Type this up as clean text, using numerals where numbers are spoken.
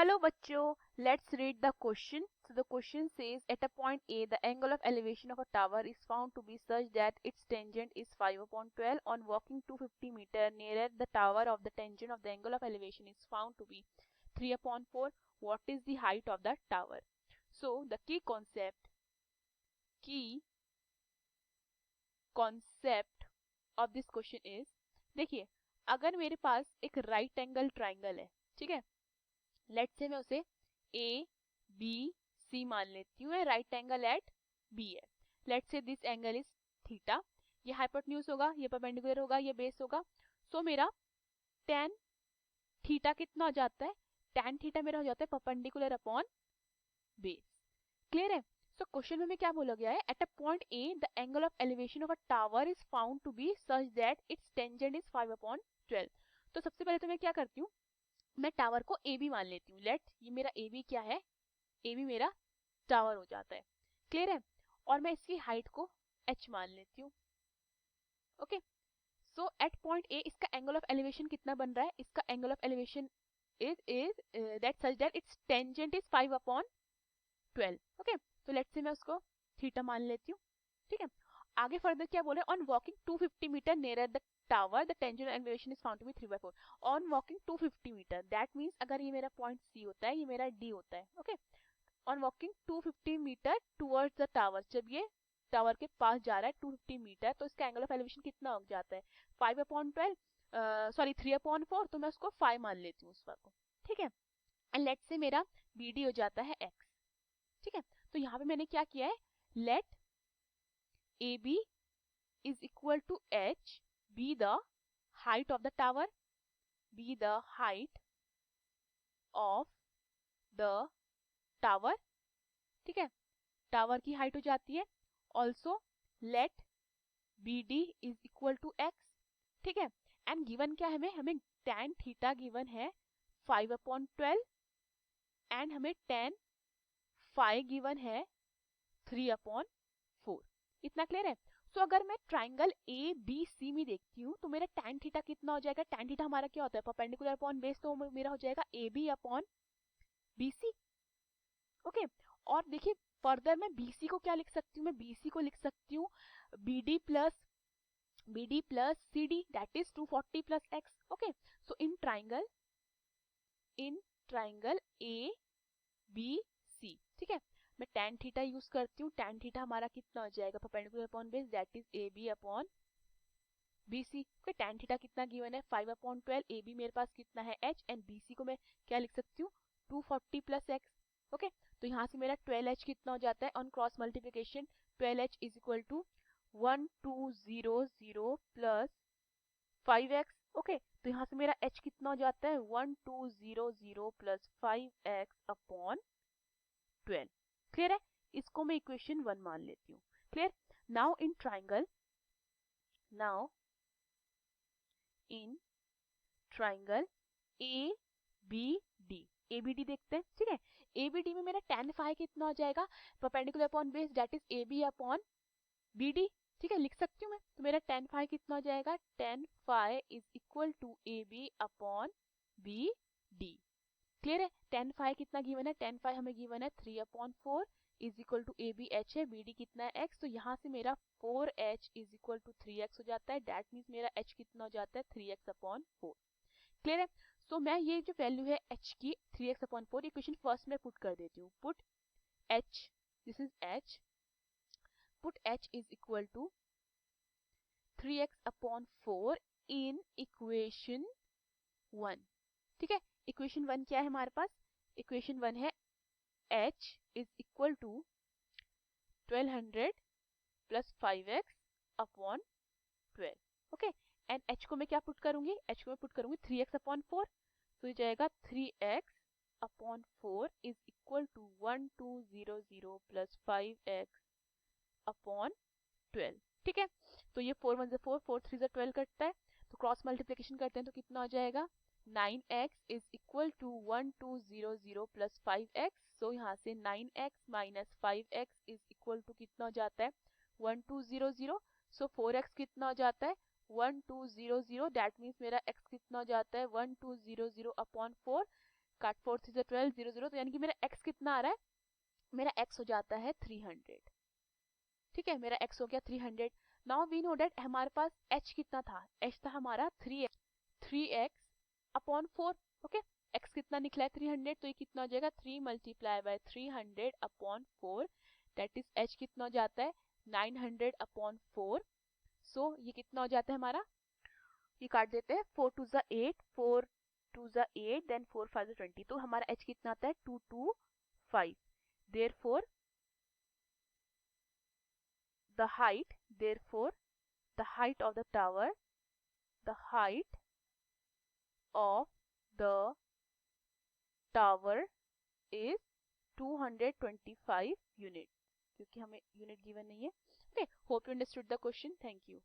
Hello bachcho, let's read the question. So the question says at a point A, the angle of elevation of a tower is found to be such that its tangent is 5 upon 12. On walking 250 meter nearer the tower of the tangent of the angle of elevation is found to be 3 upon 4. What is the height of the tower? So the key concept of this question is, देखिए अगर मेरे पास एक right angle triangle है, ठीक है, let's say मैं उसे ए B सी मान लेती हूँ, राइट एंगल एट बी है. Let's say this angle is theta, ये हाइपोटेन्यूज होगा, ये परपेंडिकुलर होगा, ये बेस होगा. सो मेरा टेन थीटा कितना हो जाता है? टेन थीटा मेरा हो जाता है परपेंडिकुलर अपॉन बेस. क्लियर है? सो क्वेश्चन में हमें क्या बोला गया है? At a point A the angle of elevation of a tower is found to be such that its tangent is 5 upon 12. तो सबसे पहले तो मैं क्या करती हूँ, मैं टावर को ए बी मान लेती हूँ. लेट ये मेरा ए बी क्या है? ए बी मेरा टावर हो जाता है. क्लियर है? और मैं इसकी हाइट को एच मान लेती हूँ. Okay, so at point A इसका एंगल ऑफ एलिवेशन कितना बन रहा है? इसका angle of elevation is that such that its tangent is 5 upon 12. Okay, तो लेट्स से मैं उसको थीटा मान लेती हूँ. ठीक है, आगे फर्दर क्या बोले? On walking 250 metre near the tower the tangent elevation is found to be 3/4. On walking 250 metre, that means अगर ये मेरा पॉइंट सी होता है, ये मेरा डी होता है. Okay, on walking 250 metre towards the tower, जब ये टावर के पास जा रहा है 250 मीटर, तो इसका एंगल ऑफ एलिवेशन कितना हो जाता है? 5 अपॉन 12, सॉरी 3 अपॉन 4. तो मैं उसको 5 मान लेती हूँ उस पर को. ठीक है, एंड लेट से मेरा बी डी हो जाता है x. ठीक है, तो यहाँ पे मैंने क्या किया है? Let A B is equal to h be the height of the tower, be the height of the tower. ठीक है, टावर की हाइट हो जाती है. Also let B D is equal to x. ठीक है, एंड गिवन क्या है? हमें tan थीटा गिवन है 5 अपॉन 12 एंड हमें tan फाई गिवन है 3 अपॉन 4. इतना क्लियर है? सो अगर मैं ट्राइंगल ए बी सी में देखती हूँ तो मेरा tan थीटा कितना हो जाएगा? tan थीटा हमारा क्या होता है? परपेंडिकुलर अपॉन बेस, तो मेरा हो जाएगा A B upon B C. Okay, और देखिए फर्दर मैं बी सी को क्या लिख सकती हूँ? मैं बी सी को लिख सकती हूँ B D plus C D, that is 240 plus x. Okay, so in triangle A B C, ठीक है, मैं tan थीटा यूज करती हूँ. tan थीटा हमारा कितना हो जाएगा? Perpendicular upon base, that is A B upon B C. Okay, tan theta कितना गिवन है? 5 अपॉन 12. ए बी मेरे पास कितना है? h. एंड बी सी को मैं क्या लिख सकती हूँ? 240 प्लस एक्स. ओके, तो यहाँ से मेरा 12h कितना हो जाता है? On cross multiplication 12h is equal to 1200 plus 5x. Okay, तो यहाँ से मेरा h कितना हो जाता है? 1200 प्लस 5x अपॉन 12. क्लियर है? इसको मैं इक्वेशन 1 मान लेती हूँ. Clear? Now in triangle A B D, A B D देखते हैं. ठीक है, ए बी डी में मेरा tan फाई कितना हो जाएगा? Perpendicular upon base, that is A B upon B D. ठीक है, लिख सकती हूँ मैं. तो मेरा tan फाई कितना हो जाएगा? tan phi is equal to A B upon B D. Clear है? tan फाई कितना गिवन है? tan फाई हमें गिवन है 3 upon 4 is equal to A B H है, बी डी कितना है? x. तो यहाँ से मेरा 4h is equal to 3x हो जाता है. दैट मीन्स मेरा h कितना हो जाता है? 3x upon 4. क्लियर है? सो मैं ये जो वैल्यू है h की 3x अपॉन 4, इक्वेशन फर्स्ट में पुट कर देती हूँ. Put h, this is h, put h is equal to 3x upon 4 in equation 1. ठीक है, इक्वेशन 1 क्या है हमारे पास? इक्वेशन 1 है h is equal to 1200 plus 5x upon 12. Okay, and h को मैं क्या पुट करूंगी? h को मैं पुट करूंगी 3x अपॉन 4. तो ये जाएगा 3x upon 4 is equal to 1200 plus 5x upon 12. ठीक है, तो ये 4 1 4, 4 3 12 कटता है, तो क्रॉस मल्टीप्लिकेशन करते हैं तो कितना हो जाएगा? 9x is equal to 1200 plus 5x. So यहाँ से 9x minus 5x is equal to कितना हो जाता है? 1200. सो 4x कितना हो जाता है? 1200. दैट मीन्स मेरा x कितना हो जाता है? 1200 अपॉन 4. काट 4 3 से 12 0 0, तो यानी कि मेरा x कितना आ रहा है, मेरा x हो जाता है 300। ठीक है, मेरा x हो गया 300। नाउ वी नो दैट हमारे पास h कितना था, h था हमारा 3x अपॉन 4। ओके, x कितना निकला है 300, तो ये कितना हो जाएगा 3 multiply by 300 upon 4, that is h कितना हो जाता है 900 अपॉन 4। सो ये कितना हो जाता है हमारा, ये काट देते हैं, 4 2 जा 8, 4 2 जा 8, देन 4 5 जा 20, तो हमारा h कितना आता है 225। therefore the height therefore the height of the tower the height of the tower is 225 unit, क्योंकि हमें यूनिट गिवन नहीं है। Okay, hope you understood the question, thank you.